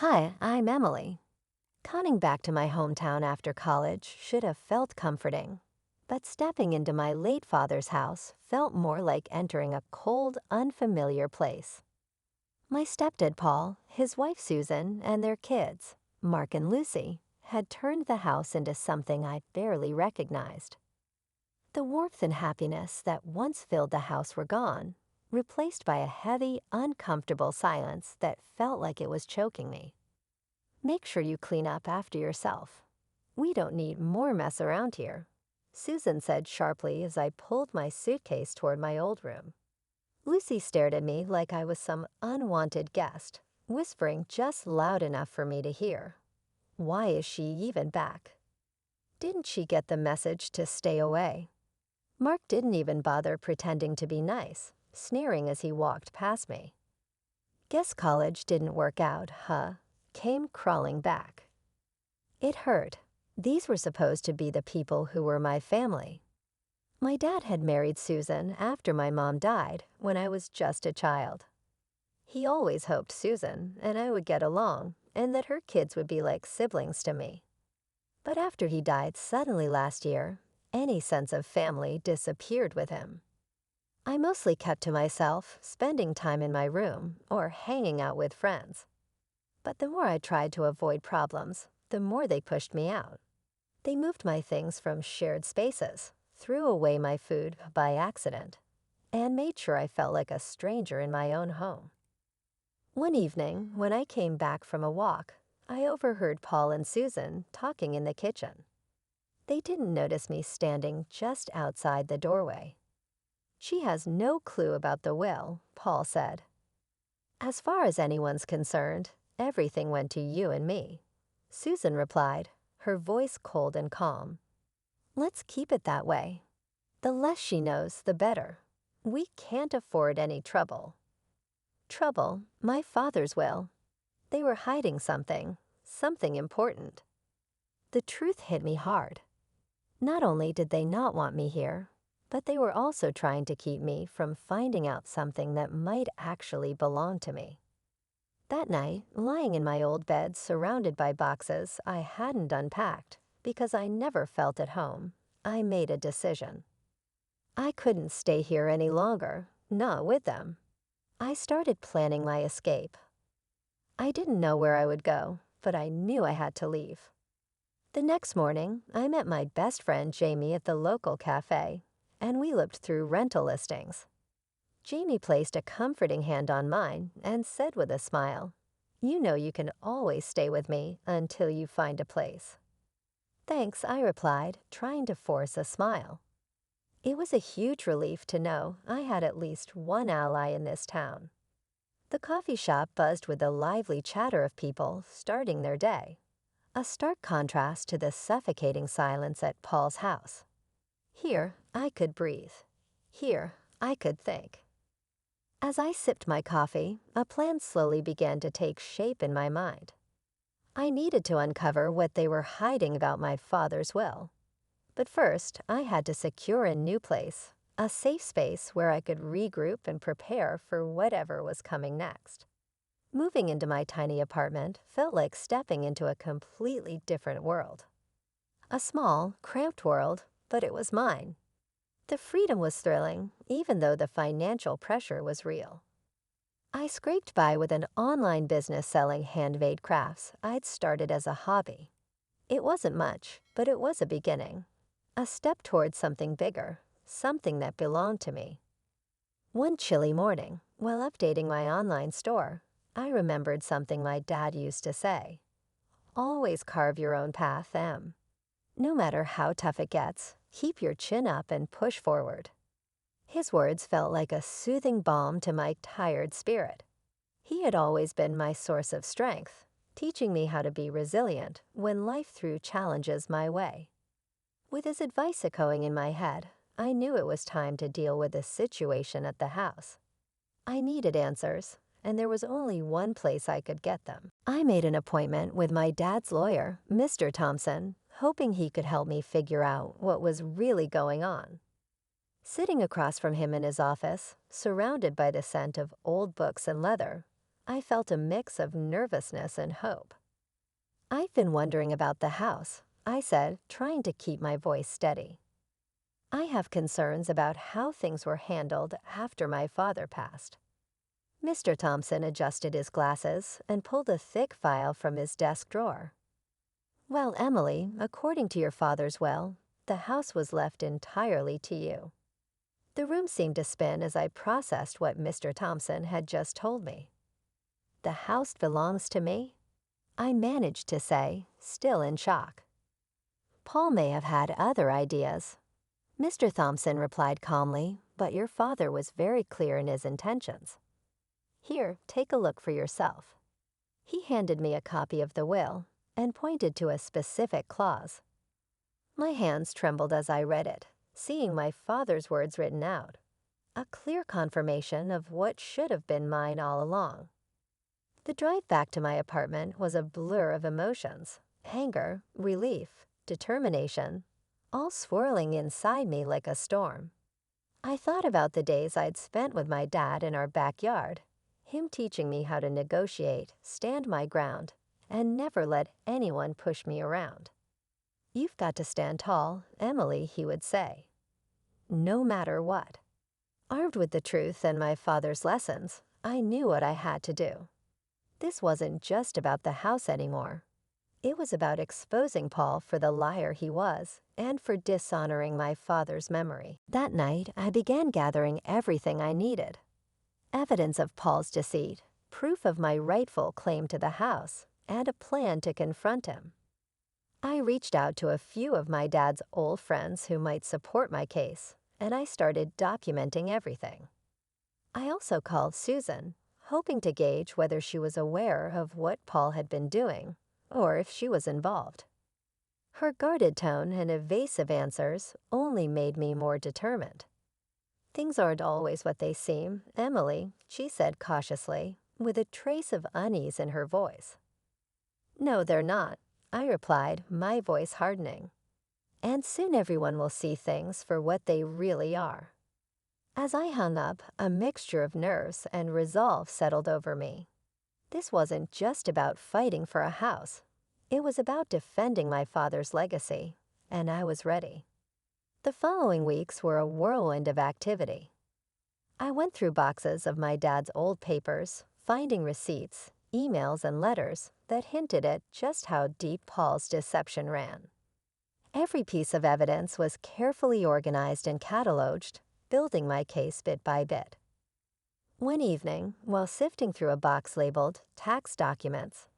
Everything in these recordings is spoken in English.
Hi, I'm Emily. Coming back to my hometown after college should have felt comforting, but stepping into my late father's house felt more like entering a cold, unfamiliar place. My stepdad Paul, his wife Susan, and their kids, Mark and Lucy, had turned the house into something I barely recognized. The warmth and happiness that once filled the house were gone, replaced by a heavy, uncomfortable silence that felt like it was choking me. Make sure you clean up after yourself. We don't need more mess around here, Susan said sharply as I pulled my suitcase toward my old room. Lucy stared at me like I was some unwanted guest, whispering just loud enough for me to hear. Why is she even back? Didn't she get the message to stay away? Mark didn't even bother pretending to be nice, sneering as he walked past me. Guess college didn't work out, huh? Came crawling back. It hurt. These were supposed to be the people who were my family. My dad had married Susan after my mom died when I was just a child. He always hoped Susan and I would get along and that her kids would be like siblings to me. But after he died suddenly last year, any sense of family disappeared with him. I mostly kept to myself, spending time in my room or hanging out with friends. But the more I tried to avoid problems, the more they pushed me out. They moved my things from shared spaces, threw away my food by accident, and made sure I felt like a stranger in my own home. One evening, when I came back from a walk, I overheard Paul and Susan talking in the kitchen. They didn't notice me standing just outside the doorway. She has no clue about the will, Paul said. As far as anyone's concerned, everything went to you and me, Susan replied, her voice cold and calm. Let's keep it that way. The less she knows, the better. We can't afford any trouble. Trouble, my father's will. They were hiding something, something important. The truth hit me hard. Not only did they not want me here, but they were also trying to keep me from finding out something that might actually belong to me. That night, lying in my old bed surrounded by boxes I hadn't unpacked because I never felt at home, I made a decision. I couldn't stay here any longer, not with them. I started planning my escape. I didn't know where I would go, but I knew I had to leave. The next morning, I met my best friend Jamie at the local cafe, and we looked through rental listings. Jamie placed a comforting hand on mine and said with a smile, "You know you can always stay with me until you find a place." "Thanks," I replied, trying to force a smile. It was a huge relief to know I had at least one ally in this town. The coffee shop buzzed with the lively chatter of people starting their day, a stark contrast to the suffocating silence at Paul's house. Here, I could breathe. Here, I could think. As I sipped my coffee, a plan slowly began to take shape in my mind. I needed to uncover what they were hiding about my father's will. But first, I had to secure a new place, a safe space where I could regroup and prepare for whatever was coming next. Moving into my tiny apartment felt like stepping into a completely different world. A small, cramped world, but it was mine. The freedom was thrilling, even though the financial pressure was real. I scraped by with an online business selling handmade crafts I'd started as a hobby. It wasn't much, but it was a beginning. A step toward something bigger, something that belonged to me. One chilly morning, while updating my online store, I remembered something my dad used to say. Always carve your own path, Em. No matter how tough it gets, keep your chin up and push forward. His words felt like a soothing balm to my tired spirit. He had always been my source of strength, teaching me how to be resilient when life threw challenges my way. With his advice echoing in my head, I knew it was time to deal with the situation at the house. I needed answers, and there was only one place I could get them. I made an appointment with my dad's lawyer, Mr. Thompson, hoping he could help me figure out what was really going on. Sitting across from him in his office, surrounded by the scent of old books and leather, I felt a mix of nervousness and hope. "I've been wondering about the house," I said, trying to keep my voice steady. "I have concerns about how things were handled after my father passed." Mr. Thompson adjusted his glasses and pulled a thick file from his desk drawer. "Well, Emily, according to your father's will, the house was left entirely to you." The room seemed to spin as I processed what Mr. Thompson had just told me. "The house belongs to me?" I managed to say, still in shock. "Paul may have had other ideas." Mr. Thompson replied calmly, "But your father was very clear in his intentions. Here, take a look for yourself." He handed me a copy of the will and pointed to a specific clause. My hands trembled as I read it, seeing my father's words written out. A clear confirmation of what should have been mine all along. The drive back to my apartment was a blur of emotions: anger, relief, determination, all swirling inside me like a storm. I thought about the days I'd spent with my dad in our backyard, him teaching me how to negotiate, stand my ground, and never let anyone push me around. "You've got to stand tall, Emily," he would say, "no matter what." Armed with the truth and my father's lessons, I knew what I had to do. This wasn't just about the house anymore. It was about exposing Paul for the liar he was and for dishonoring my father's memory. That night, I began gathering everything I needed: evidence of Paul's deceit, proof of my rightful claim to the house, and a plan to confront him. I reached out to a few of my dad's old friends who might support my case, and I started documenting everything. I also called Susan, hoping to gauge whether she was aware of what Paul had been doing, or if she was involved. Her guarded tone and evasive answers only made me more determined. "Things aren't always what they seem, Emily," she said cautiously, with a trace of unease in her voice. "No, they're not," I replied, my voice hardening. "And soon everyone will see things for what they really are." As I hung up, a mixture of nerves and resolve settled over me. This wasn't just about fighting for a house. It was about defending my father's legacy, and I was ready. The following weeks were a whirlwind of activity. I went through boxes of my dad's old papers, finding receipts, emails, and letters that hinted at just how deep Paul's deception ran. Every piece of evidence was carefully organized and cataloged, building my case bit by bit. One evening, while sifting through a box labeled tax documents,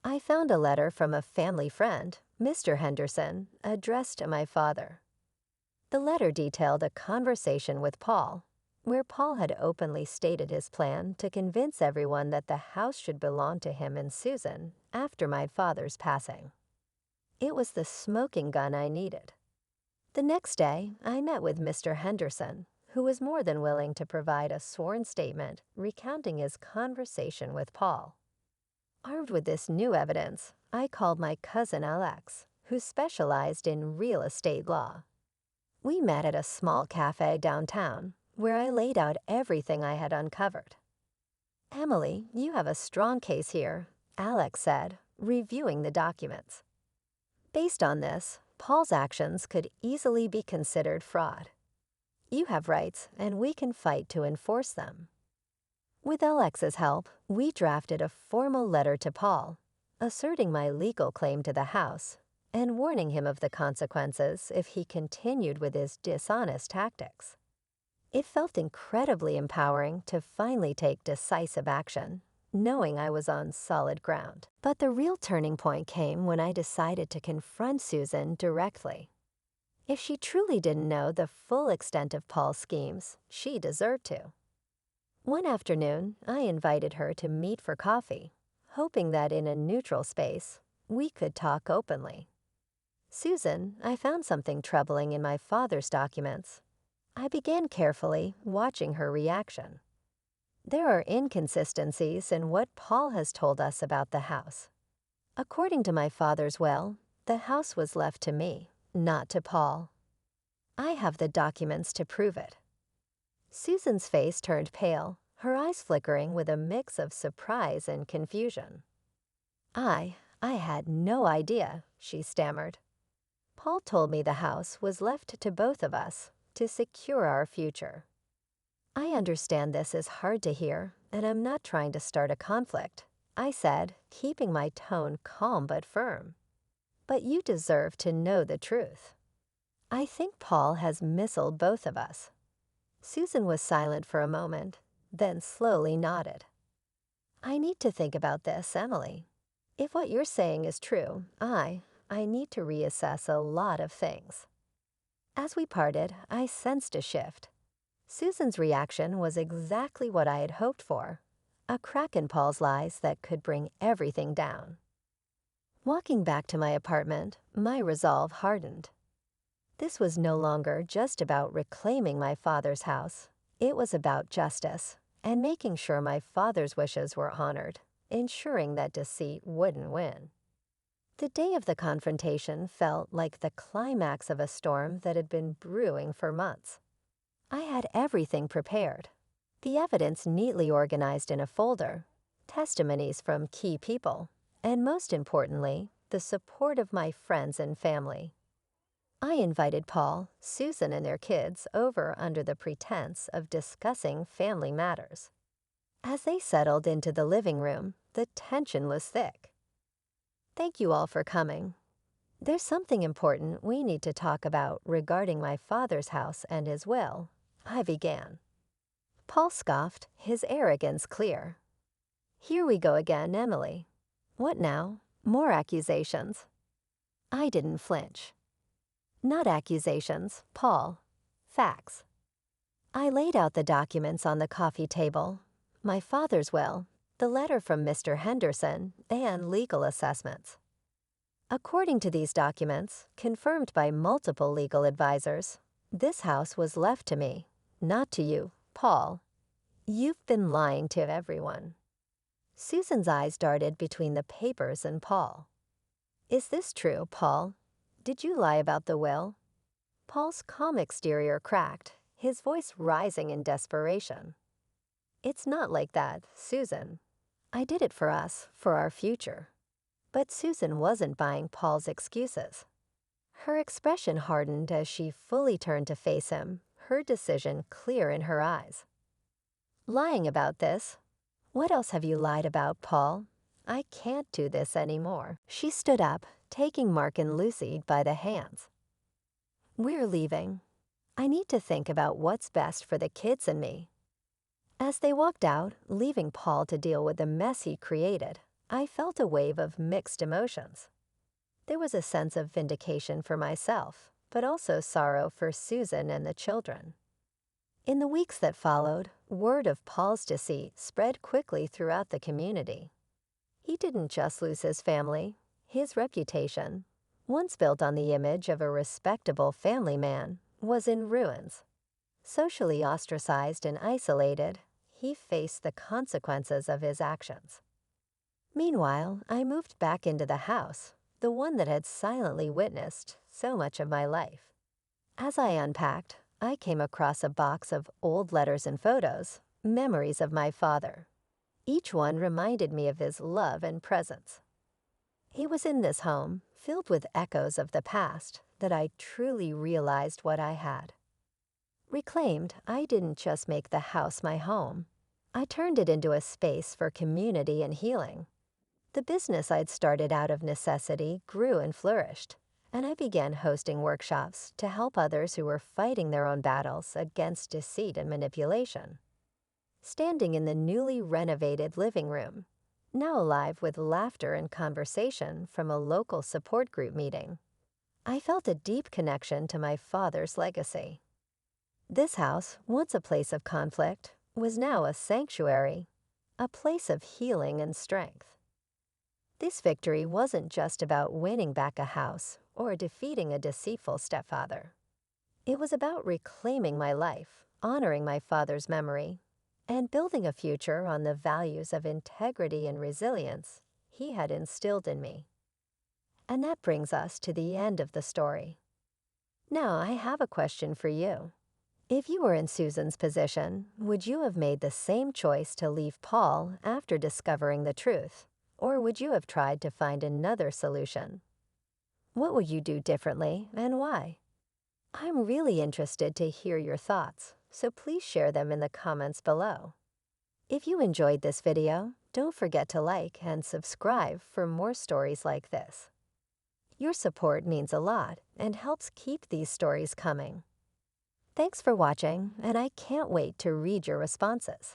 I found a letter from a family friend, Mr. Henderson, addressed to my father. The letter detailed a conversation with Paul, where Paul had openly stated his plan to convince everyone that the house should belong to him and Susan after my father's passing. It was the smoking gun I needed. The next day, I met with Mr. Henderson, who was more than willing to provide a sworn statement recounting his conversation with Paul. Armed with this new evidence, I called my cousin Alex, who specialized in real estate law. We met at a small cafe downtown, where I laid out everything I had uncovered. "Emily, you have a strong case here," Alex said, reviewing the documents. "Based on this, Paul's actions could easily be considered fraud. You have rights, and we can fight to enforce them." With Alex's help, we drafted a formal letter to Paul, asserting my legal claim to the house and warning him of the consequences if he continued with his dishonest tactics. It felt incredibly empowering to finally take decisive action, knowing I was on solid ground. But the real turning point came when I decided to confront Susan directly. If she truly didn't know the full extent of Paul's schemes, she deserved to. One afternoon, I invited her to meet for coffee, hoping that in a neutral space, we could talk openly. "Susan, I found something troubling in my father's documents." I began carefully, watching her reaction. "There are inconsistencies in what Paul has told us about the house. According to my father's will, the house was left to me, not to Paul. I have the documents to prove it." Susan's face turned pale, her eyes flickering with a mix of surprise and confusion. I had no idea, she stammered. Paul told me the house was left to both of us to secure our future. I understand this is hard to hear, and I'm not trying to start a conflict, I said, keeping my tone calm but firm. But you deserve to know the truth. I think Paul has missiled both of us. Susan was silent for a moment, then slowly nodded. I need to think about this, Emily. If what you're saying is true, I need to reassess a lot of things. As we parted, I sensed a shift. Susan's reaction was exactly what I had hoped for, a crack in Paul's lies that could bring everything down. Walking back to my apartment, my resolve hardened. This was no longer just about reclaiming my father's house. It was about justice and making sure my father's wishes were honored, ensuring that deceit wouldn't win. The day of the confrontation felt like the climax of a storm that had been brewing for months. I had everything prepared. The evidence neatly organized in a folder, testimonies from key people, and most importantly, the support of my friends and family. I invited Paul, Susan, and their kids over under the pretense of discussing family matters. As they settled into the living room, the tension was thick. Thank you all for coming. There's something important we need to talk about regarding my father's house and his will, I began. Paul scoffed, his arrogance clear. Here we go again, Emily. What now? More accusations? I didn't flinch. Not accusations, Paul. Facts. I laid out the documents on the coffee table. My father's will, the letter from Mr. Henderson, and legal assessments. According to these documents, confirmed by multiple legal advisors, this house was left to me, not to you, Paul. You've been lying to everyone. Susan's eyes darted between the papers and Paul. Is this true, Paul? Did you lie about the will? Paul's calm exterior cracked, his voice rising in desperation. It's not like that, Susan. I did it for us, for our future. But Susan wasn't buying Paul's excuses. Her expression hardened as she fully turned to face him, her decision clear in her eyes. Lying about this? What else have you lied about, Paul? I can't do this anymore. She stood up, taking Mark and Lucy by the hands. We're leaving. I need to think about what's best for the kids and me. As they walked out, leaving Paul to deal with the mess he created, I felt a wave of mixed emotions. There was a sense of vindication for myself, but also sorrow for Susan and the children. In the weeks that followed, word of Paul's deceit spread quickly throughout the community. He didn't just lose his family, his reputation, once built on the image of a respectable family man, was in ruins. Socially ostracized and isolated, he faced the consequences of his actions. Meanwhile, I moved back into the house, the one that had silently witnessed so much of my life. As I unpacked, I came across a box of old letters and photos, memories of my father. Each one reminded me of his love and presence. It was in this home, filled with echoes of the past, that I truly realized what I had. Reclaimed, I didn't just make the house my home. I turned it into a space for community and healing. The business I'd started out of necessity grew and flourished, and I began hosting workshops to help others who were fighting their own battles against deceit and manipulation. Standing in the newly renovated living room, now alive with laughter and conversation from a local support group meeting, I felt a deep connection to my father's legacy. This house, once a place of conflict, was now a sanctuary, a place of healing and strength. This victory wasn't just about winning back a house or defeating a deceitful stepfather. It was about reclaiming my life, honoring my father's memory, and building a future on the values of integrity and resilience he had instilled in me. And that brings us to the end of the story. Now I have a question for you. If you were in Susan's position, would you have made the same choice to leave Paul after discovering the truth? Or would you have tried to find another solution? What would you do differently and why? I'm really interested to hear your thoughts, so please share them in the comments below. If you enjoyed this video, don't forget to like and subscribe for more stories like this. Your support means a lot and helps keep these stories coming. Thanks for watching, and I can't wait to read your responses.